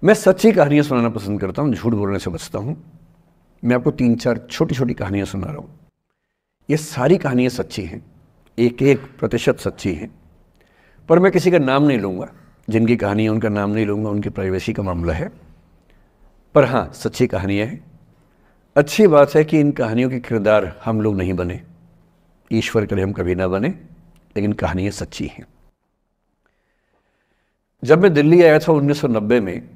मैं सच्ची कहानियाँ सुनाना पसंद करता हूँ, झूठ बोलने से बचता हूँ। मैं आपको 3-4 छोटी छोटी कहानियाँ सुना रहा हूँ। ये सारी कहानियाँ सच्ची हैं, 1-1% सच्ची हैं, पर मैं किसी का नाम नहीं लूँगा। जिनकी कहानी है उनका नाम नहीं लूँगा, उनकी प्राइवेसी का मामला है। पर हाँ, सच्ची कहानियाँ हैं। अच्छी बात है कि इन कहानियों के किरदार हम लोग नहीं बने, ईश्वर करे हम कभी ना बने, लेकिन कहानियाँ सच्ची हैं। जब मैं दिल्ली आया था 1990 में,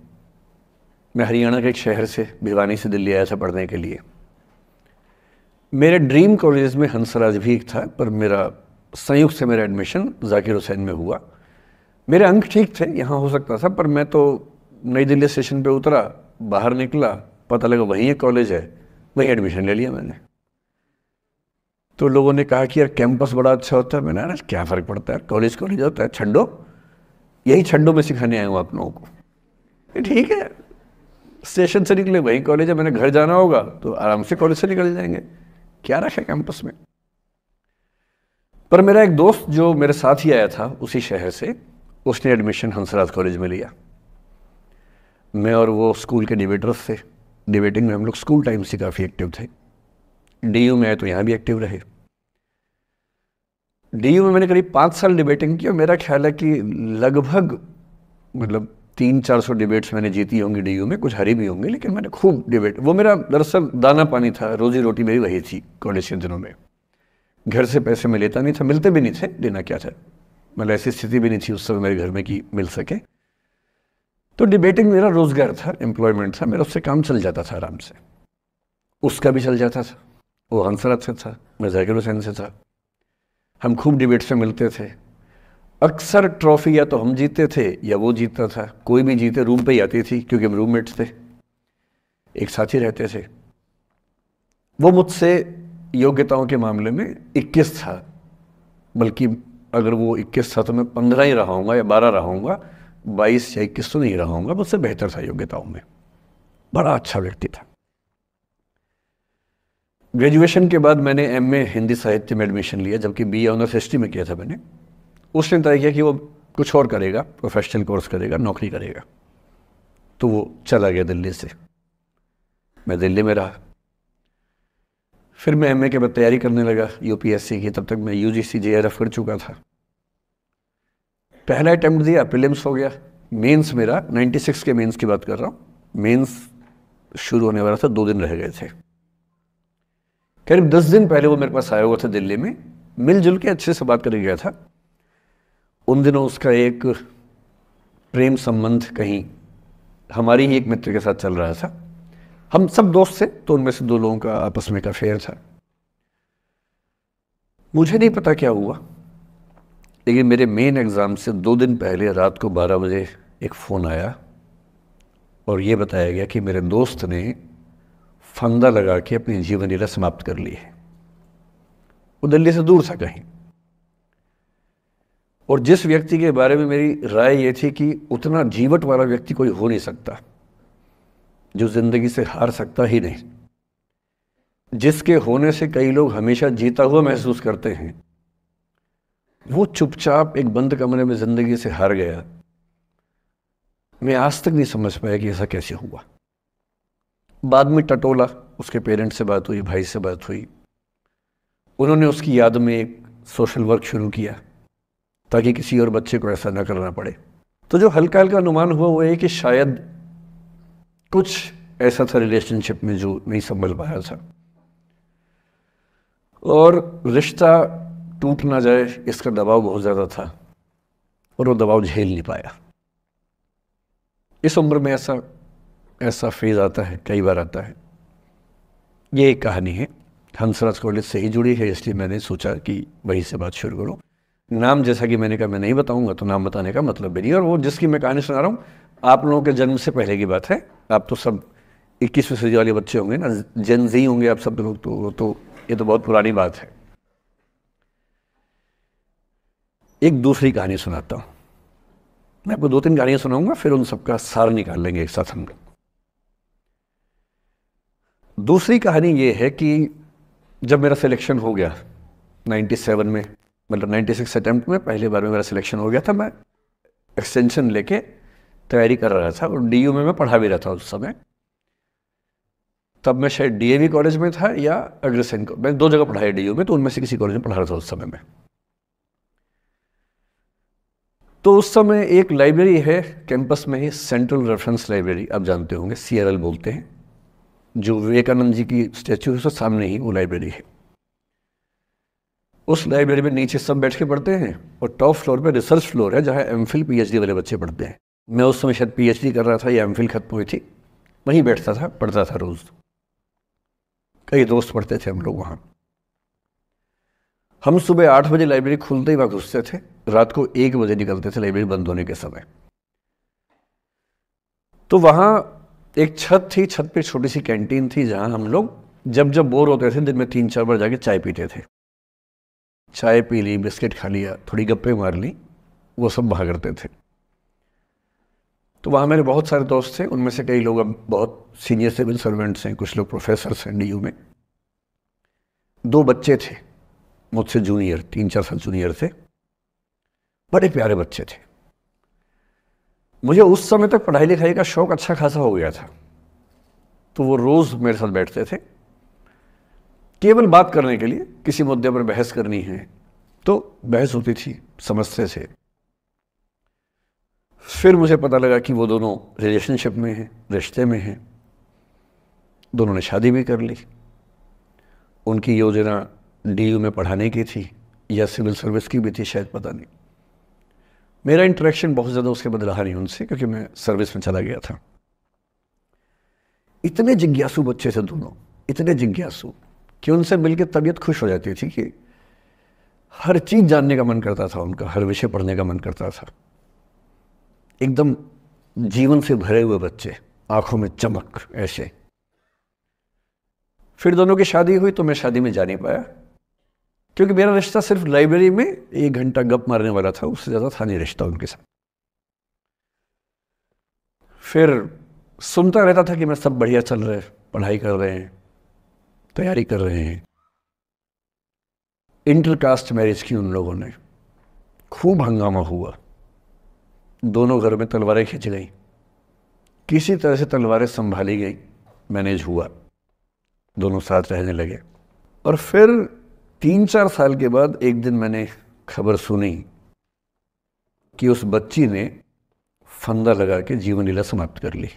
मैं हरियाणा के एक शहर से, भिवानी से दिल्ली आया था पढ़ने के लिए। मेरे ड्रीम कॉलेज में हंसराज भी एक था, पर मेरा संयुक्त से मेरा एडमिशन जाकिर हुसैन में हुआ। मेरे अंक ठीक थे, यहाँ हो सकता था, पर मैं तो नई दिल्ली स्टेशन पे उतरा, बाहर निकला, पता लगा वहीं एक कॉलेज है, वहीं एडमिशन ले लिया मैंने। तो लोगों ने कहा कि यार कैंपस बड़ा अच्छा होता है। मैंने, अरे क्या फ़र्क पड़ता है, कॉलेज कॉलेज होता है, छंडो, यही छंडो में सिखाने आया हूँ आप लोगों को। ठीक है, स्टेशन से निकले वहीं कॉलेज है, मैंने घर जाना होगा तो आराम से कॉलेज से निकल जाएंगे, क्या रखा कैंपस में। पर मेरा एक दोस्त जो मेरे साथ ही आया था उसी शहर से, उसने एडमिशन हंसराज कॉलेज में लिया। मैं और वो स्कूल के डिबेटर्स थे, डिबेटिंग में हम लोग स्कूल टाइम से काफ़ी एक्टिव थे। डीयू में आए तो यहाँ भी एक्टिव रहे। डीयू में मैंने करीब 5 साल डिबेटिंग की और मेरा ख्याल है कि लगभग 300-400 डिबेट्स मैंने जीती होंगी डीयू में, कुछ हरी भी होंगी, लेकिन मैंने खूब डिबेट, वो मेरा दरअसल दाना पानी था, रोजी रोटी मेरी वही थी कॉलेज के दिनों में। घर से पैसे मैं लेता नहीं था, मिलते भी नहीं थे, देना क्या था, ऐसी स्थिति भी नहीं थी उस समय मेरे घर में कि मिल सके। तो डिबेटिंग मेरा रोजगार था, एम्प्लॉयमेंट था मेरा, उससे काम चल जाता था आराम से। उसका भी चल जाता था, वो हंसराज से था, मैं जाकिर हुसैन से था। हम खूब डिबेट्स में मिलते थे। अक्सर ट्रॉफी या तो हम जीते थे या वो जीतता था, कोई भी जीते रूम पे ही आती थी, क्योंकि हम रूममेट्स थे, एक साथ ही रहते थे। वो मुझसे योग्यताओं के मामले में 21 था, बल्कि अगर वो 21 था तो मैं 15 ही रहा हूँगा या 12 रहा हूँगा, 22 या 21 तो नहीं रहा हूँगा, मुझसे बेहतर था योग्यताओं में, बड़ा अच्छा व्यक्ति था। ग्रेजुएशन के बाद मैंने एमए हिंदी साहित्य में एडमिशन लिया, जबकि बीए ऑनर्स हिस्ट्री में किया था मैंने। उसने तय किया कि वो कुछ और करेगा, प्रोफेशनल कोर्स करेगा, नौकरी करेगा, तो वो चला गया दिल्ली से। मैं दिल्ली में रहा। फिर मैं एमए के बाद तैयारी करने लगा यूपीएससी की। तब तक मैं यूजीसी जेआरएफ कर चुका था। पहला अटेम्प्ट दिया, प्रीलिम्स हो गया। मेंस मेरा 96 के मेंस की बात कर रहा हूँ, मेंस शुरू होने वाला था, 2 दिन रह गए थे। करीब 10 दिन पहले वो मेरे पास आया हुआ था दिल्ली में, मिलजुल के अच्छे से बात करके गया था। उन दिनों उसका एक प्रेम संबंध कहीं हमारी ही एक मित्र के साथ चल रहा था। हम सब दोस्त थे, तो उनमें से 2 लोगों का आपस में एक अफेयर था। मुझे नहीं पता क्या हुआ, लेकिन मेरे मेन एग्ज़ाम से 2 दिन पहले रात को 12 बजे एक फ़ोन आया और ये बताया गया कि मेरे दोस्त ने फंदा लगा के अपनी जीवन लीला समाप्त कर ली है। वो दिल्ली से दूर था कहीं, और जिस व्यक्ति के बारे में मेरी राय ये थी कि उतना जीवट वाला व्यक्ति कोई हो नहीं सकता, जो जिंदगी से हार सकता ही नहीं, जिसके होने से कई लोग हमेशा जीता हुआ महसूस करते हैं, वो चुपचाप एक बंद कमरे में जिंदगी से हार गया। मैं आज तक नहीं समझ पाया कि ऐसा कैसे हुआ। बाद में टटोला, उसके पेरेंट्स से बात हुई, भाई से बात हुई, उन्होंने उसकी याद में एक सोशल वर्क शुरू किया ताकि किसी और बच्चे को ऐसा न करना पड़े। तो जो हल्का हल्का अनुमान हुआ वो है कि शायद कुछ ऐसा था रिलेशनशिप में जो नहीं संभल पाया था, और रिश्ता टूट ना जाए इसका दबाव बहुत ज़्यादा था, और वो दबाव झेल नहीं पाया। इस उम्र में ऐसा फेज आता है, कई बार आता है। ये एक कहानी है, हंसराज कॉलेज से ही जुड़ी है, इसलिए मैंने सोचा कि वहीं से बात शुरू करूँ। नाम जैसा कि मैंने कहा मैं नहीं बताऊंगा, तो नाम बताने का मतलब भी नहीं। और वो जिसकी मैं कहानी सुना रहा हूँ, आप लोगों के जन्म से पहले की बात है। आप तो सब 21वीं सदी वाले बच्चे होंगे ना, जेन ज़ी होंगे आप सब लोग, तो ये तो बहुत पुरानी बात है। एक दूसरी कहानी सुनाता हूँ। मैं आपको 2-3 कहानियाँ सुनाऊंगा, फिर उन सबका सार निकाल लेंगे एक साथ हम लोग। दूसरी कहानी ये है कि जब मेरा सिलेक्शन हो गया 97 में, 96 अटेम्प्ट में पहली बार में मेरा सिलेक्शन हो गया था, मैं एक्सटेंशन लेके तैयारी कर रहा था और डीयू में मैं पढ़ा भी रहा था उस समय। तब मैं शायद डीएवी कॉलेज में था या अग्रसेन को, मैं 2 जगह पढ़ा है डीयू में, तो उनमें से किसी कॉलेज में पढ़ा रहा था उस समय में। तो उस समय एक लाइब्रेरी है कैंपस में ही, सेंट्रल रेफरेंस लाइब्रेरी, आप जानते होंगे, CRL बोलते हैं, जो विवेकानंद जी की स्टैचू है उसके सामने ही वो लाइब्रेरी है। उस लाइब्रेरी में नीचे सब बैठ के पढ़ते हैं और टॉप फ्लोर पे रिसर्च फ्लोर है जहाँ MPhil PhD वाले बच्चे पढ़ते हैं। मैं उस समय शायद PhD कर रहा था या MPhil खत्म हुई थी, वहीं बैठता था, पढ़ता था रोज़। कई दोस्त पढ़ते थे हम लोग वहाँ। हम सुबह 8 बजे लाइब्रेरी खुलते ही वहाँ घुसते थे, रात को 1 बजे निकलते थे लाइब्रेरी बंद होने के समय। तो वहाँ एक छत थी, छत पे छोटी सी कैंटीन थी जहाँ हम लोग जब जब बोर होते थे दिन में 3-4 बार जाके चाय पीते थे। चाय पी ली, बिस्किट खा लिया, थोड़ी गप्पे मार ली, वो सब वहाँ करते थे। तो वहाँ मेरे बहुत सारे दोस्त थे, उनमें से कई लोग अब बहुत सीनियर सिविल सर्वेंट्स हैं, कुछ लोग प्रोफेसर्स हैं DU में। 2 बच्चे थे मुझसे जूनियर, 3-4 साल जूनियर थे, बड़े प्यारे बच्चे थे। मुझे उस समय तक पढ़ाई लिखाई का शौक अच्छा खासा हो गया था, तो वो रोज़ मेरे साथ बैठते थे केवल बात करने के लिए, किसी मुद्दे पर बहस करनी है तो बहस होती थी, समझते थे। फिर मुझे पता लगा कि वो दोनों रिलेशनशिप में हैं, रिश्ते में हैं, दोनों ने शादी भी कर ली। उनकी योजना DU में पढ़ाने की थी या सिविल सर्विस की भी थी, शायद पता नहीं। मेरा इंटरेक्शन बहुत ज़्यादा उसके बाद रहा नहीं उनसे, क्योंकि मैं सर्विस में चला गया था। इतने जिज्ञासु बच्चे थे दोनों, इतने जिज्ञासु कि उनसे मिलकर तबीयत खुश हो जाती थी, कि हर चीज़ जानने का मन करता था उनका, हर विषय पढ़ने का मन करता था। एकदम जीवन से भरे हुए बच्चे, आंखों में चमक ऐसे। फिर दोनों की शादी हुई तो मैं शादी में जा नहीं पाया, क्योंकि मेरा रिश्ता सिर्फ लाइब्रेरी में 1 घंटा गप मारने वाला था, उससे ज़्यादा था नहीं रिश्ता उनके साथ। फिर सुनता रहता था कि मैं सब बढ़िया चल रहे, पढ़ाई कर रहे हैं, तैयारी कर रहे हैं। इंटरकास्ट मैरिज की उन लोगों ने, खूब हंगामा हुआ, दोनों घर में तलवारें खिंच गई, किसी तरह से तलवारें संभाली गई, मैनेज हुआ, दोनों साथ रहने लगे। और फिर 3-4 साल के बाद एक दिन मैंने खबर सुनी कि उस बच्ची ने फंदा लगा के जीवन लीला समाप्त कर ली।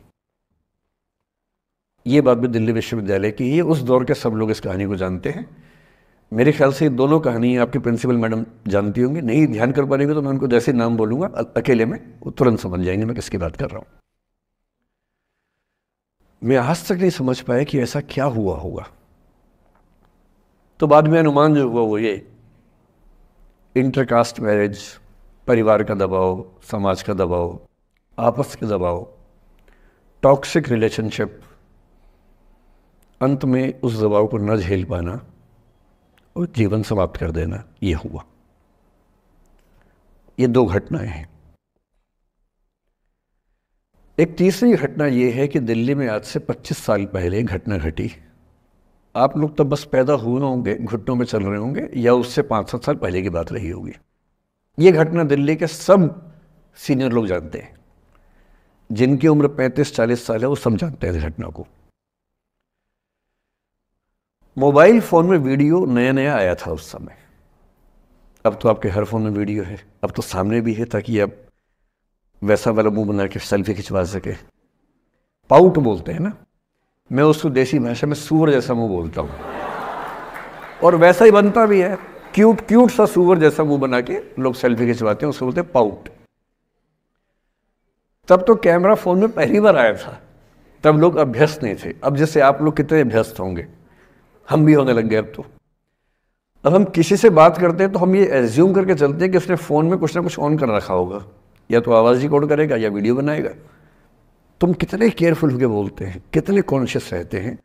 ये बात भी दिल्ली विश्वविद्यालय की, ये उस दौर के सब लोग इस कहानी को जानते हैं। मेरे ख्याल से ये दोनों कहानी आपके प्रिंसिपल मैडम जानती होंगी, नहीं ध्यान कर पाएंगे तो मैं उनको जैसे नाम बोलूँगा अकेले में वो तुरंत समझ जाएंगे मैं किसकी बात कर रहा हूँ। मैं आज तक नहीं समझ पाया कि ऐसा क्या हुआ होगा। तो बाद में अनुमान जो हुआ वो ये, इंटरकास्ट मैरिज, परिवार का दबाव, समाज का दबाव, आपस के दबाव, टॉक्सिक रिलेशनशिप, अंत में उस दबाव को न झेल पाना और जीवन समाप्त कर देना, ये हुआ। ये 2 घटनाएं हैं। एक तीसरी घटना ये है कि दिल्ली में आज से 25 साल पहले एक घटना घटी। आप लोग तो बस पैदा हुए होंगे, घुटनों में चल रहे होंगे, या उससे 5-7 साल पहले की बात रही होगी। ये घटना दिल्ली के सब सीनियर लोग जानते हैं, जिनकी उम्र 35-40 साल है वो सब जानते हैं इस घटना को। मोबाइल फ़ोन में वीडियो नया नया आया था उस समय। अब तो आपके हर फ़ोन में वीडियो है, अब तो सामने भी है, ताकि आप वैसा वाला मुंह बना के सेल्फी खिंचवा सके। पाउट बोलते हैं ना, मैं उसको देसी भाषा में सूअर जैसा मुंह बोलता हूँ, और वैसा ही बनता भी है, क्यूट क्यूट सा सूअर जैसा मुंह बना के लोग सेल्फी खिंचवाते हैं, उसको बोलते हैं पाउट। तब तो कैमरा फ़ोन में पहली बार आया था, तब लोग अभ्यस्त नहीं थे। अब जैसे आप लोग कितने अभ्यस्त होंगे, हम भी होने लग गए। अब हम किसी से बात करते हैं तो हम ये एज्यूम करके चलते हैं कि उसने फ़ोन में कुछ ना कुछ ऑन कर रखा होगा, या तो आवाज़ रिकॉर्ड करेगा या वीडियो बनाएगा। तुम कितने केयरफुल होकर बोलते हैं, कितने कॉन्शियस रहते हैं।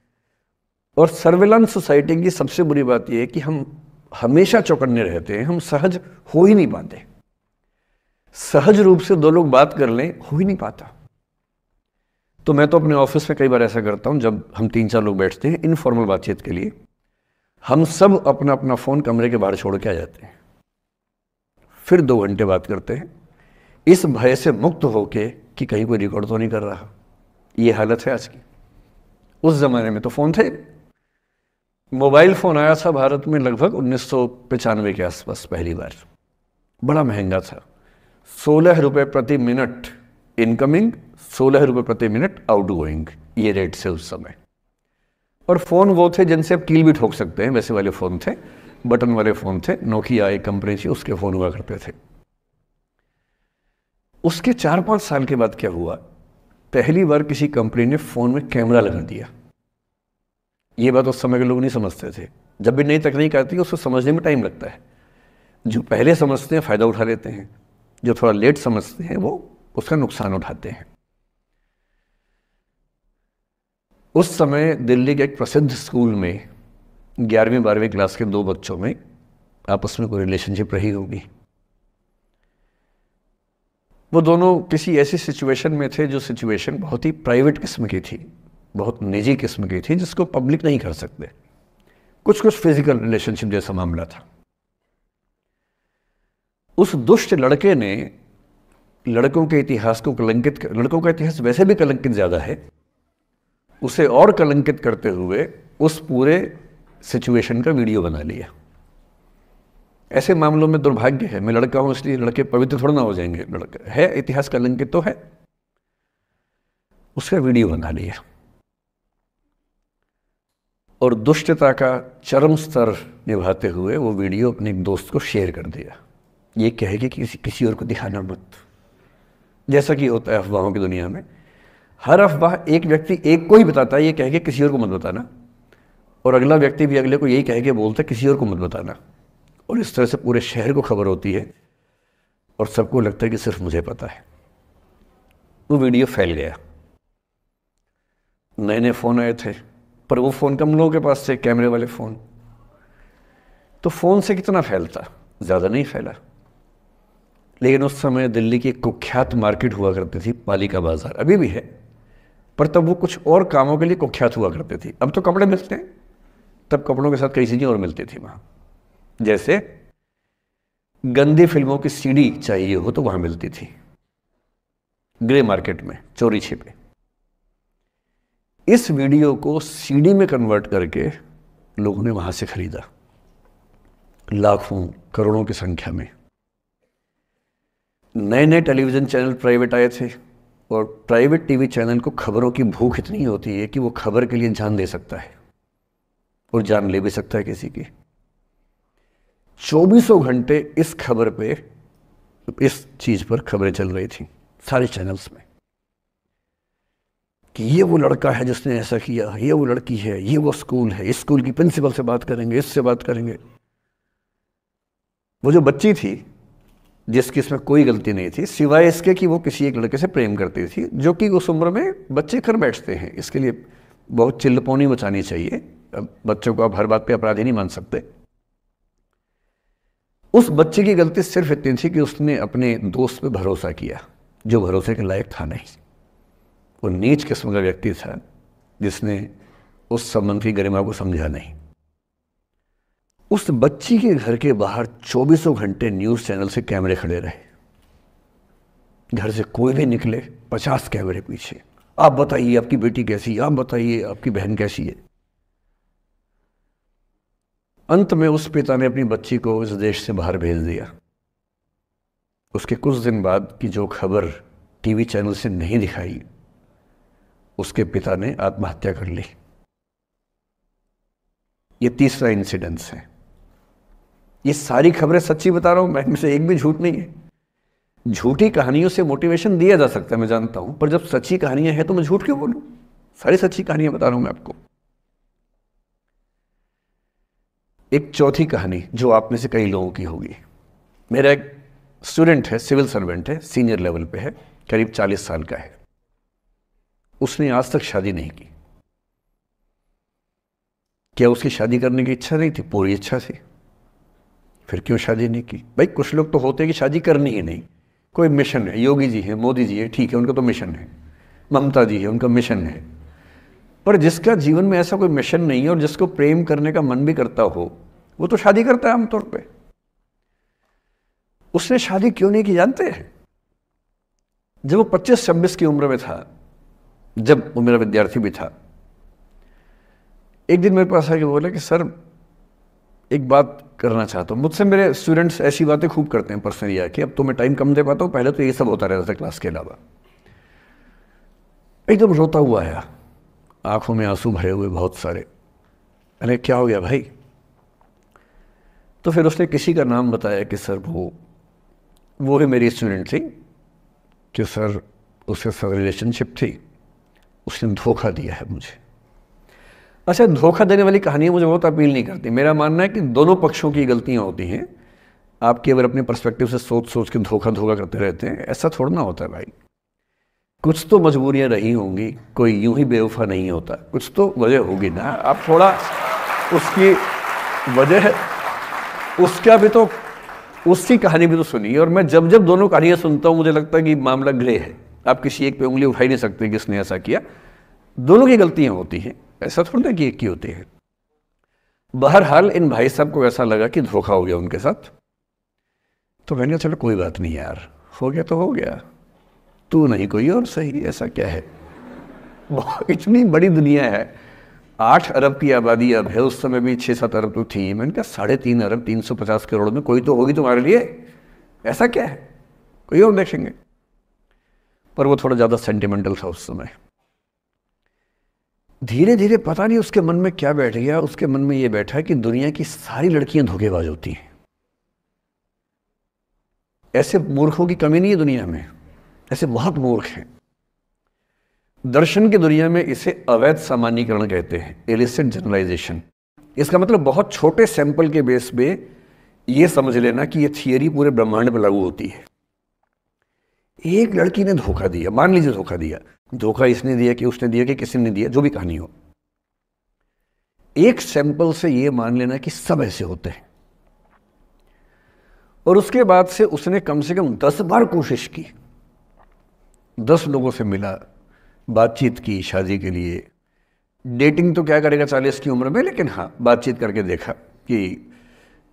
और सर्विलांस सोसाइटी की सबसे बुरी बात यह है कि हम हमेशा चौकन्ने रहते हैं, हम सहज हो ही नहीं पाते। सहज रूप से 2 लोग बात कर लें, हो ही नहीं पाता। तो मैं तो अपने ऑफिस में कई बार ऐसा करता हूँ, जब हम 3-4 लोग बैठते हैं इनफॉर्मल बातचीत के लिए, हम सब अपना अपना फ़ोन कमरे के बाहर छोड़ के आ जाते हैं, फिर 2 घंटे बात करते हैं, इस भय से मुक्त होके कि कहीं कोई रिकॉर्ड तो नहीं कर रहा। ये हालत है आज की। उस ज़माने में तो फ़ोन थे। मोबाइल फ़ोन आया था भारत में लगभग 1995 के आसपास पहली बार। बड़ा महंगा था, 16 रुपये प्रति मिनट इनकमिंग, 16 रुपये प्रति मिनट आउटगोइंग, ये रेट से उस समय। और फ़ोन वो थे जिनसे आप कील भी ठोक सकते हैं, वैसे वाले फ़ोन थे, बटन वाले फ़ोन थे। नोकिया एक कंपनी थी, उसके फ़ोन हुआ करते थे। उसके 4-5 साल के बाद क्या हुआ, पहली बार किसी कंपनी ने फ़ोन में कैमरा लगा दिया। ये बात उस समय के लोग नहीं समझते थे। जब भी नई तकनीक आती है उसको समझने में टाइम लगता है। जो पहले समझते हैं फ़ायदा उठा लेते हैं, जो थोड़ा लेट समझते हैं वो उसका नुकसान उठाते हैं। उस समय दिल्ली के एक प्रसिद्ध स्कूल में 11वीं 12वीं क्लास के 2 बच्चों में आपस में कोई रिलेशनशिप रही होगी। वो दोनों किसी ऐसी सिचुएशन में थे जो सिचुएशन बहुत ही प्राइवेट किस्म की थी, बहुत निजी किस्म की थी, जिसको पब्लिक नहीं कर सकते। कुछ फिजिकल रिलेशनशिप जैसा मामला था। उस दुष्ट लड़के ने लड़कों के इतिहास को कलंकित, लड़कों का इतिहास वैसे भी कलंकित ज़्यादा है, उसे और कलंकित करते हुए उस पूरे सिचुएशन का वीडियो बना लिया। ऐसे मामलों में दुर्भाग्य है, मैं लड़का हूं इसलिए लड़के पवित्र थोड़ा ना हो जाएंगे। लड़का है, इतिहास कलंकित तो है, उसका वीडियो बना लिया और दुष्टता का चरम स्तर निभाते हुए वो वीडियो अपने एक दोस्त को शेयर कर दिया। ये कहे कि किसी और को दिखाना मत, जैसा कि होता है अफवाहों की दुनिया में। हर अफवाह एक व्यक्ति एक को ही बताता है, ये कह के किसी और को मत बताना, और अगला व्यक्ति भी अगले को यही कह के बोलता है किसी और को मत बताना। और इस तरह से पूरे शहर को खबर होती है और सबको लगता है कि सिर्फ मुझे पता है। वो वीडियो फैल गया। नए नए फ़ोन आए थे, पर वो फ़ोन कम लोगों के पास थे, कैमरे वाले फ़ोन। तो फ़ोन से कितना फैलता, ज़्यादा नहीं फैला। लेकिन उस समय दिल्ली की एक कुख्यात मार्केट हुआ करती थी, पालिका बाज़ार, अभी भी है, पर तब वो कुछ और कामों के लिए कुख्यात हुआ करती थी। अब तो कपड़े मिलते हैं, तब कपड़ों के साथ कई चीज़ें और मिलती थी वहाँ। जैसे गंदी फिल्मों की सीडी चाहिए हो तो वहाँ मिलती थी, ग्रे मार्केट में, चोरी छिपे। इस वीडियो को सीडी में कन्वर्ट करके लोगों ने वहाँ से खरीदा, लाखों करोड़ों की संख्या में। नए नए टेलीविज़न चैनल प्राइवेट आए थे, और प्राइवेट टीवी चैनल को खबरों की भूख इतनी होती है कि वो खबर के लिए जान दे सकता है और जान ले भी सकता है किसी की। 24 घंटे इस खबर पे, इस चीज़ पर खबरें चल रही थी सारे चैनल्स में कि ये वो लड़का है जिसने ऐसा किया, ये वो लड़की है, ये वो स्कूल है, इस स्कूल की प्रिंसिपल से बात करेंगे, इससे बात करेंगे। वो जो बच्ची थी जिसकी इसमें कोई गलती नहीं थी, सिवाय इसके कि वो किसी एक लड़के से प्रेम करती थी, जो कि उस उम्र में बच्चे कर बैठते हैं। इसके लिए बहुत चिल्लपौनी मचानी चाहिए। अब बच्चों को आप हर बात पे अपराधी नहीं मान सकते। उस बच्चे की गलती सिर्फ इतनी थी कि उसने अपने दोस्त पे भरोसा किया, जो भरोसे के लायक था नहीं। वो नीच किस्म का व्यक्ति था जिसने उस संबंध की गरिमा को समझा नहीं। उस बच्ची के घर के बाहर 24 घंटे न्यूज़ चैनल से कैमरे खड़े रहे। घर से कोई भी निकले, 50 कैमरे पीछे। आप बताइए आपकी बेटी कैसी है, आप बताइए आपकी बहन कैसी है। अंत में उस पिता ने अपनी बच्ची को इस देश से बाहर भेज दिया। उसके कुछ दिन बाद की जो खबर टीवी चैनल से नहीं दिखाई, उसके पिता ने आत्महत्या कर ली। ये तीसरा इंसिडेंस है। ये सारी खबरें सच्ची बता रहा हूं मैं, इनमें से एक भी झूठ नहीं है। झूठी कहानियों से मोटिवेशन दिया जा सकता है, मैं जानता हूं, पर जब सच्ची कहानियां हैं तो मैं झूठ क्यों बोलूं? सारी सच्ची कहानियां बता रहा हूं मैं आपको। एक चौथी कहानी जो आप में से कई लोगों की होगी। मेरा एक स्टूडेंट है, सिविल सर्वेंट है, सीनियर लेवल पे है, करीब 40 साल का है। उसने आज तक शादी नहीं की। क्या उसकी शादी करने की इच्छा नहीं थी? पूरी इच्छा थी। फिर क्यों शादी नहीं की? भाई कुछ लोग तो होते हैं कि शादी करनी ही नहीं, कोई मिशन है। योगी जी हैं, मोदी जी हैं, ठीक है, उनका तो मिशन है। ममता जी है, उनका मिशन है। पर जिसका जीवन में ऐसा कोई मिशन नहीं है और जिसको प्रेम करने का मन भी करता हो, वो तो शादी करता है आमतौर पे। उसने शादी क्यों नहीं की जानते हैं? जब वो 25-26 की उम्र में था, जब वो मेरा विद्यार्थी भी था, एक दिन मेरे पास आके बोला कि सर एक बात करना चाहता हूँ। मुझसे मेरे स्टूडेंट्स ऐसी बातें खूब करते हैं पर्सनली आके, अब तो मैं टाइम कम दे पाता हूँ, पहले तो ये सब होता रहता था क्लास के अलावा। एकदम रोता हुआ आया, आंखों में आंसू भरे हुए बहुत सारे। अरे क्या हो गया भाई? तो फिर उसने किसी का नाम बताया कि सर वो ही मेरी स्टूडेंट थी, कि सर उसके साथ रिलेशनशिप थी, उसने धोखा दिया है मुझे। अच्छा, धोखा देने वाली कहानियाँ मुझे बहुत अपील नहीं करती। मेरा मानना है कि दोनों पक्षों की गलतियाँ होती हैं। आप केवल अपने पर्सपेक्टिव से सोच सोच के धोखा करते रहते हैं, ऐसा थोड़ा ना होता है भाई। कुछ तो मजबूरियाँ रही होंगी, कोई यूं ही बेवफा नहीं होता, कुछ तो वजह होगी ना। आप थोड़ा उसकी वजह, उसका भी तो, उसकी कहानी भी तो सुनिए। और मैं जब जब दोनों कहानियाँ सुनता हूँ मुझे लगता है कि मामला ग्रे है। आप किसी एक पे उंगली उठा ही नहीं सकते कि इसने ऐसा किया। दोनों की गलतियाँ होती हैं, ऐसा थोड़ा ना कि एक की होती है। बहरहाल इन भाई साहब को ऐसा लगा कि धोखा हो गया उनके साथ, तो मैंने कहा चलो कोई बात नहीं यार, हो गया तो हो गया, तू नहीं कोई और सही, ऐसा क्या है। इतनी बड़ी दुनिया है, 8 अरब की आबादी अब है, उस समय भी 6-7 अरब तो थी। मैंने कहा 3.5 अरब 350 करोड़ में कोई तो होगी तुम्हारे लिए, ऐसा क्या है, कोई और देखेंगे। पर वो थोड़ा ज़्यादा सेंटिमेंटल था उस समय। धीरे धीरे पता नहीं उसके मन में क्या बैठ गया, उसके मन में ये बैठा कि दुनिया की सारी लड़कियां धोखेबाज होती हैं। ऐसे मूर्खों की कमी नहीं है दुनिया में, ऐसे बहुत मूर्ख हैं। दर्शन की दुनिया में इसे अवैध सामान्यीकरण कहते हैं, इलिसिट जनरलाइजेशन। इसका मतलब बहुत छोटे सैंपल के बेस पे ये समझ लेना कि ये थियरी पूरे ब्रह्मांड पर लागू होती है। एक लड़की ने धोखा दिया, मान लीजिए धोखा दिया, धोखा इसने दिया कि उसने दिया कि किसी ने दिया, जो भी कहानी हो, एक सैंपल से ये मान लेना कि सब ऐसे होते हैं। और उसके बाद से उसने कम से कम 10 बार कोशिश की, 10 लोगों से मिला, बातचीत की शादी के लिए। डेटिंग तो क्या करेगा 40 की उम्र में, लेकिन हाँ बातचीत करके देखा कि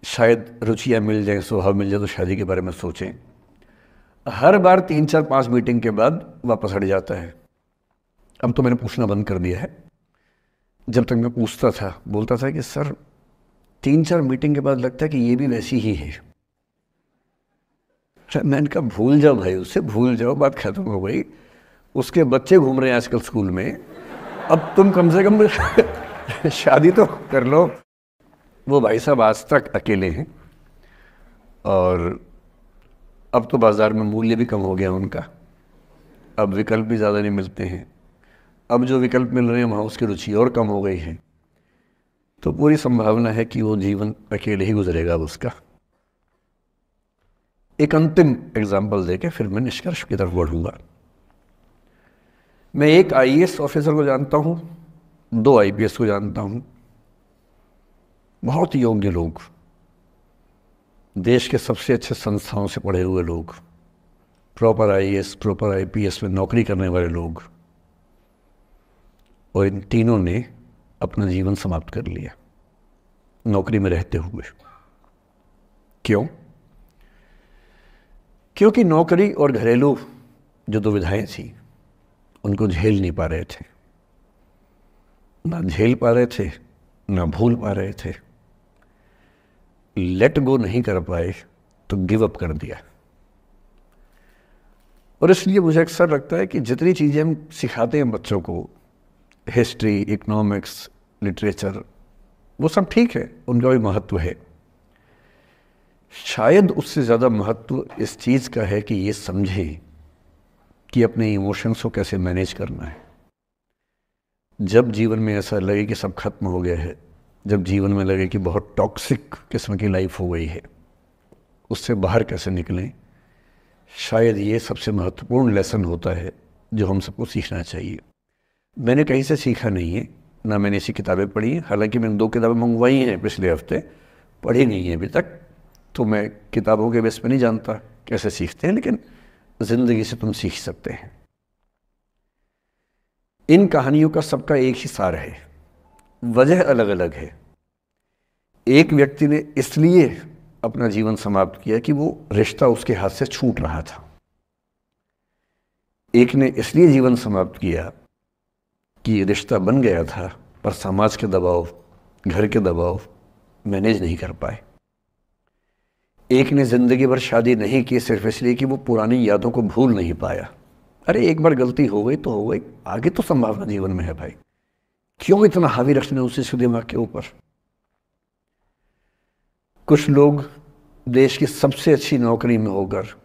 शायद रुचियाँ मिल जाएं, स्वभाव मिल जाए तो शादी के बारे में सोचें। हर बार 3-4-5 मीटिंग के बाद वापस हट जाता है। अब तो मैंने पूछना बंद कर दिया है। जब तक मैं पूछता था, बोलता था कि सर 3-4 मीटिंग के बाद लगता है कि ये भी वैसी ही है। मैंने कहा भूल जाओ भाई, उससे भूल जाओ, बात खत्म हो गई। उसके बच्चे घूम रहे हैं आजकल स्कूल में, अब तुम कम से कम शादी तो कर लो। वो भाई साहब आज तक अकेले हैं, और अब तो बाज़ार में मूल्य भी कम हो गया उनका, अब विकल्प भी ज़्यादा नहीं मिलते हैं। अब जो विकल्प मिल रहे हैं वहाँ उसकी रुचि और कम हो गई है। तो पूरी संभावना है कि वो जीवन अकेले ही गुजरेगा अब उसका। एक अंतिम एग्जाम्पल देके फिर मैं निष्कर्ष की तरफ बढ़ूंगा। मैं एक आईएएस ऑफिसर को जानता हूँ, 2 आईपीएस को जानता हूँ, बहुत योग्य लोग, देश के सबसे अच्छे संस्थाओं से पढ़े हुए लोग, प्रॉपर आईएएस प्रॉपर आईपीएस में नौकरी करने वाले लोग, और इन तीनों ने अपना जीवन समाप्त कर लिया नौकरी में रहते हुए। क्यों? क्योंकि नौकरी और घरेलू जो दुविधाएं थी उनको झेल नहीं पा रहे थे, ना झेल पा रहे थे, ना भूल पा रहे थे, लेट गो नहीं कर पाए तो गिव अप कर दिया। और इसलिए मुझे अक्सर लगता है कि जितनी चीज़ें हम सिखाते हैं बच्चों को, हिस्ट्री, इकोनॉमिक्स, लिटरेचर, वो सब ठीक है, उनका भी महत्व है। शायद उससे ज़्यादा महत्व इस चीज़ का है कि ये समझें कि अपने इमोशंस को कैसे मैनेज करना है। जब जीवन में ऐसा लगे कि सब खत्म हो गया है, जब जीवन में लगे कि बहुत टॉक्सिक किस्म की लाइफ हो गई है, उससे बाहर कैसे निकलें, शायद ये सबसे महत्वपूर्ण लेसन होता है जो हम सबको सीखना चाहिए। मैंने कहीं से सीखा नहीं है, ना मैंने ऐसी किताबें पढ़ी हैं। हालांकि मैंने 2 किताबें मंगवाई हैं पिछले हफ्ते, पढ़ी नहीं है अभी तक, तो मैं किताबों के बेस पे नहीं जानता कैसे सीखते हैं, लेकिन ज़िंदगी से तुम सीख सकते हैं। इन कहानियों का सबका एक ही सार है, वजह अलग अलग है। एक व्यक्ति ने इसलिए अपना जीवन समाप्त किया कि वो रिश्ता उसके हाथ से छूट रहा था। एक ने इसलिए जीवन समाप्त किया कि रिश्ता बन गया था पर समाज के दबाव, घर के दबाव मैनेज नहीं कर पाए। एक ने जिंदगी भर शादी नहीं की सिर्फ इसलिए कि वो पुरानी यादों को भूल नहीं पाया। अरे एक बार गलती हो गई तो हो गई, आगे तो संभावना जीवन में है भाई, क्यों इतना हावी रखना उस दिमाग के ऊपर। कुछ लोग देश की सबसे अच्छी नौकरी में होकर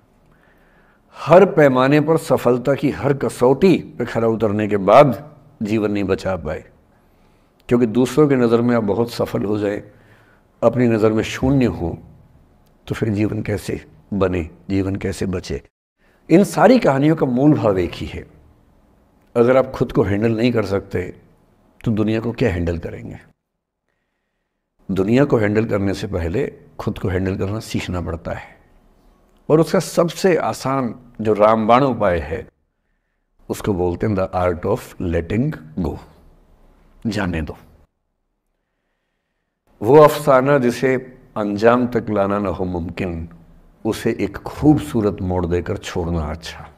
हर पैमाने पर सफलता की हर कसौटी पे खरा उतरने के बाद जीवन नहीं बचा पाए, क्योंकि दूसरों की नज़र में आप बहुत सफल हो जाए, अपनी नज़र में शून्य हो, तो फिर जीवन कैसे बने, जीवन कैसे बचे। इन सारी कहानियों का मूल भाव एक ही है, अगर आप खुद को हैंडल नहीं कर सकते तो दुनिया को क्या हैंडल करेंगे। दुनिया को हैंडल करने से पहले खुद को हैंडल करना सीखना पड़ता है, और उसका सबसे आसान जो रामबाण उपाय है उसको बोलते हैं द आर्ट ऑफ लेटिंग गो। जाने दो। वो अफसाना जिसे अंजाम तक लाना न हो मुमकिन, उसे एक खूबसूरत मोड़ देकर छोड़ना अच्छा।